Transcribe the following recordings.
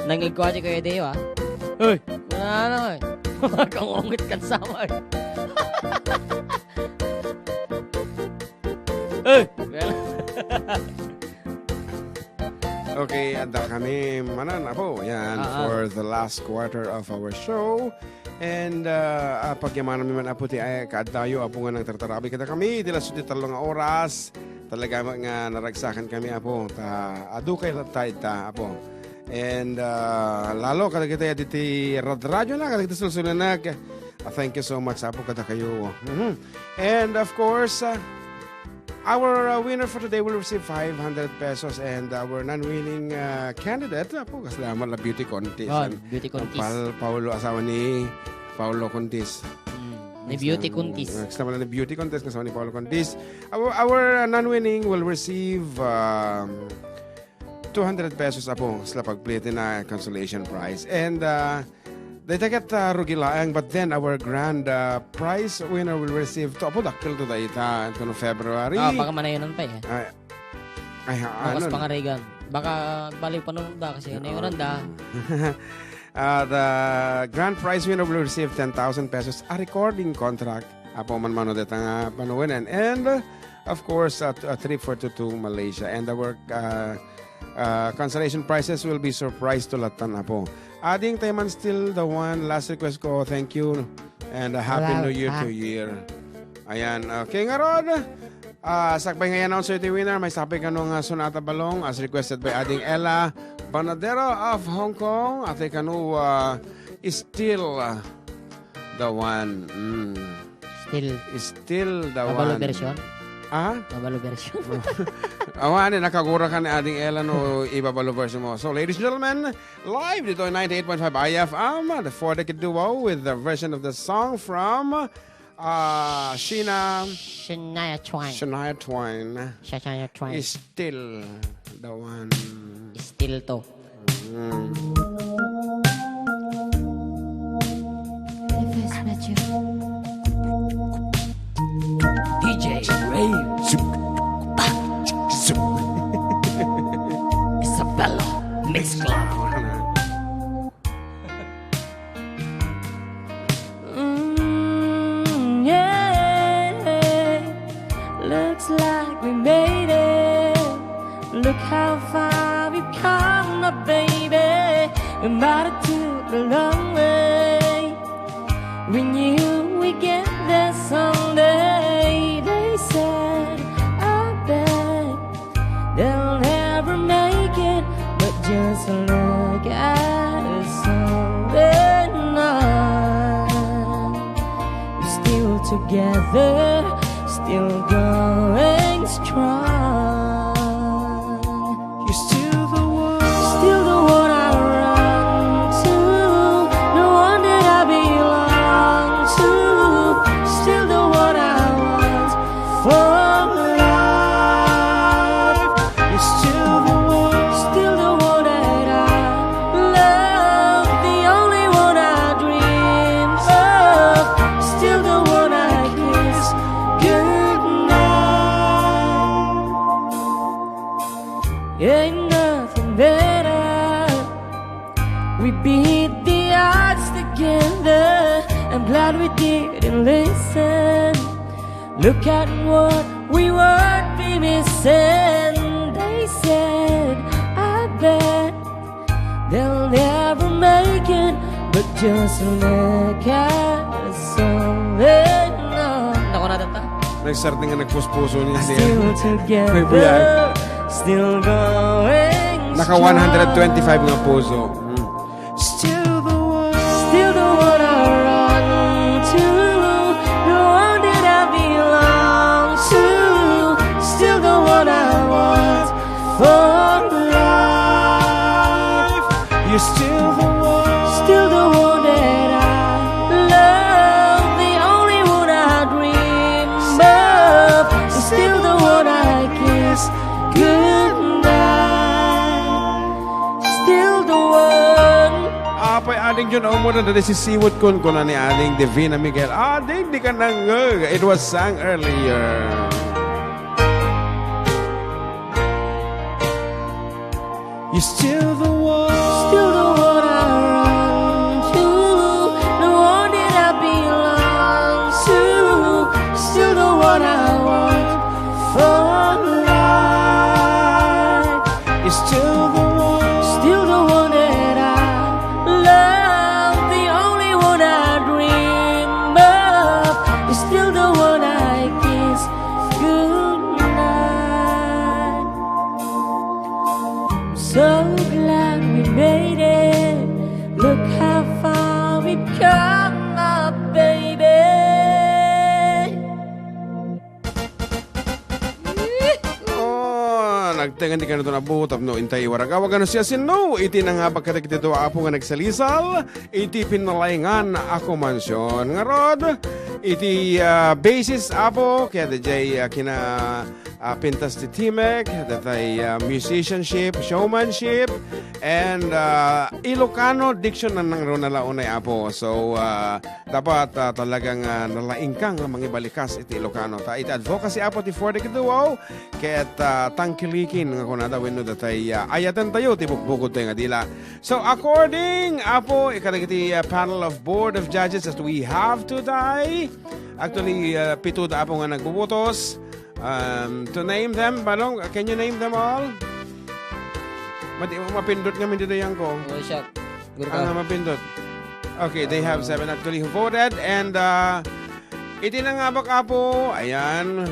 Nangigkwa si Kuya Deo, ah. Uy, wala na, eh. Makakangungit ka sama, eh. Uy, Okay, anda kami manan po. Yan, for the last quarter of our show. And pagyaman namin man apo ti ay kaadtayo apo nga nang tartarabi kita kami dila suti talong oras. Talaga nga naragsakan kami apo ta adukay tayo ta apo. And lalo kada kita diti radyo na kada kita sulsulan na. Thank you so much apo kada kayo. And of course, our winner for today will receive 500 pesos and our non-winning candidate po kasama na beauty contest. Beauty contest. Paulo asawa ni Paulo Contis. Ni beauty contest. Kasama na ni beauty contest kasama ni Paulo Contis. Our non-winning will receive 200 pesos apo sila pagplete na consolation prize. And they get rugilaang, but then our grand prize winner will receive to apo dakil to dayta no February. Baka manayonan pa eh. Bakas ano? pangaregan. Baka balik pa nun da kasi nayonan da. The grand prize winner will receive 10,000 pesos, a recording contract. Apo man mano detang panuwinan. And of course, a trip for to Malaysia. And our consolation prizes will be surprise to latan apo. Ading Tayman still the one. Last request ko, thank you. And happy New Year to year. Ayan. Okay nga Rod. Sakbay ngayon announcer the winner. May sabi ka nung Sonata Balong as requested by Ading Ella Banadero of Hong Kong. At ikanu still the one. Still the one. Abalo version? Abalo version. Awan, nakagura ka ni Ading Ella no ibabalo version mo. So, ladies and gentlemen, live dito in 98.5 IFM, the four-decade duo with the version of the song from Shania Twain. Is still the one. Still to. DJ Ray Isabella Mix Club. Looks like we made it. Look how far we've come, my baby. We might have took a long way. We knew we'd get there someday. They said, I bet they'll never make it, but just look at us now. We're still together, still going strong. You're still the one I run to, the one that I belong to, still the one I want for life. You're still the one that I love, the only one I dream of, still the one I kiss goodnight. Ain't nothing better. We beat the odds together. I'm glad we didn't listen. Look at what we would be missing. They said, I bet they'll never make it, but just look at us someday. No. Nako na data. Nagsarte nga nagpuspuso niya. Still together, still going Naka 125 nga puso. Still the one I run to, the one that I belong to, still the one I want for life. You're still the one that I love, the only one I dream of, still the one I kiss goodnight, still the one. ading yun mo na si Siwot kun na ni ading Divina Miguel. Ading, di ka nang it was sang earlier. You're still the one. Still the one I run to, the one that I belong to. Still the one I want for life. You're still the one. Still the one that I love, the only one I dream of. You're still the one I kiss goodnight. So glad we made it. Look how far we've come up, baby. Nagtengan di ka na ito nabutap no intay waragawa gano siya sino iti na nga pagkatik dito apo nga nagsalisal iti pinalayngan ako mansyon nga rod iti basis apo kaya dajay kina pintas ti Timek datay musicianship, showmanship and Ilocano diction na nang nalaunay apo so dapat talagang nalaing kang mangibalikas iti Ilocano ta iti advocacy apo ti for the Kiduaw ket tangkilikin nga kunada wenno datay ayatan tayo ti bukbukod tayo nga dila. So according apo ikadagiti panel of board of judges that we have today actually pito da apo nga nagbubutos to name them balong can you name them all? Mapindot nga min dito yan ko. Oh, siya. Mapindot. Okay, they have 7 actually who voted and iti na nga bak apo, ayan,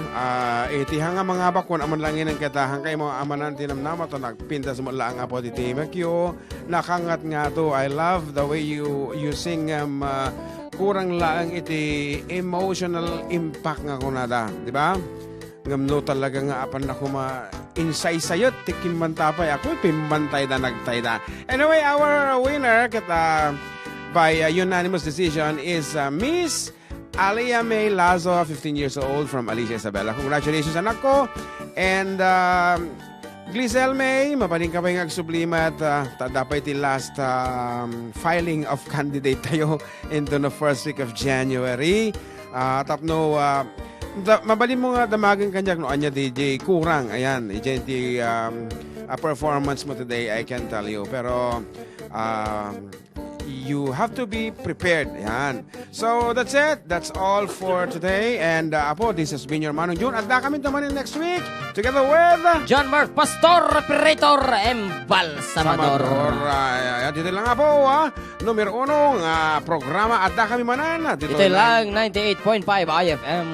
iti hanga mga bak kung aman langin ang katahang kay mga amanan tinamnama to nagpintas mo lang apo di Timakyo, nakangat nga to, I love the way you sing kurang lang iti emotional impact nga kunada, di ba? Ngamno talaga nga apan ako insay-sayot tikimmantapay ako pimbantay da nagtay da. Anyway, our winner kita by unanimous decision is Miss Alia May Lazo, 15 years old from Alicia Isabela. Congratulations anak ko. And Glisel May, mapaling ka pa yung agsublimat. Dapat ti last filing of candidate tayo into the first week of January. Tapno, mabalin mo nga damagan kanyak no anya DJ kurang. Ayan, di performance mo today, I can tell you. Pero, you have to be prepared. Yan. So, that's it. That's all for today. And, Apo, this has been your Manong June. At kami naman next week together with John Mark Pastor, Operator, Embalsamador. Dito lang Apo, numero 1 programa. At kami manan. Dito lang, 98.5 IFM.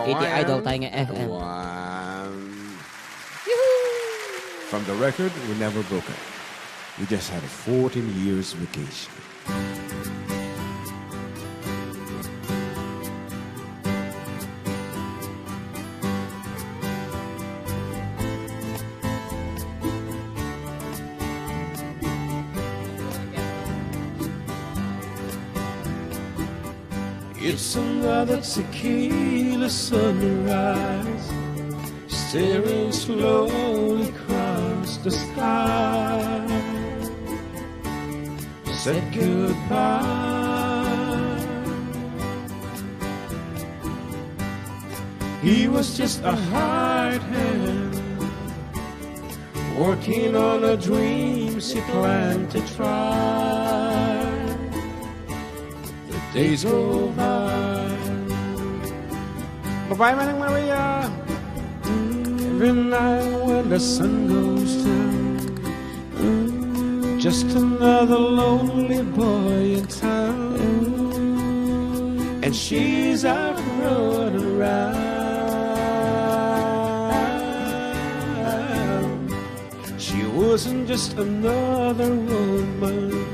Iti Idol tayo nga FM. From the record, we never broke up. We just had a 14 years vacation. It's another tequila sunrise, staring slowly across the sky. Said goodbye. He was just a hired hand, working on a dream she planned to try. The days go by. Bye-bye, Manang Maria. Every night when the sun goes down, just another lonely boy in town, and she's out running around. She wasn't just another woman,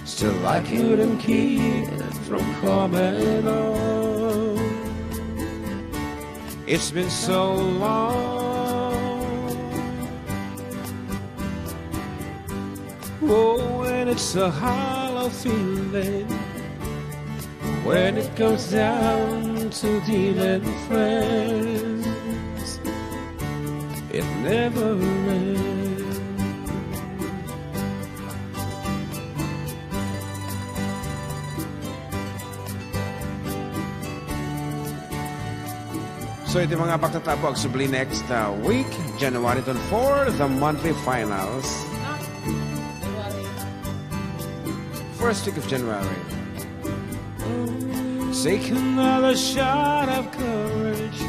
still I couldn't keep from coming on. It's been so long. Oh, and it's a hollow feeling when it comes down to dealing friends. It never ends. So ito mga pagtatapos subli next week, January 24, the monthly finals. First week of January. Take another shot of courage.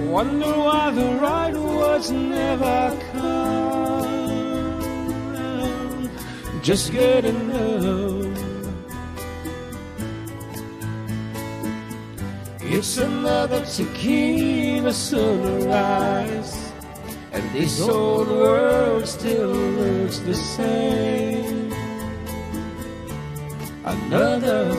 Wonder why the right words never come. Just get enough. It's another tequila sunrise, and this old world still looks the same. Another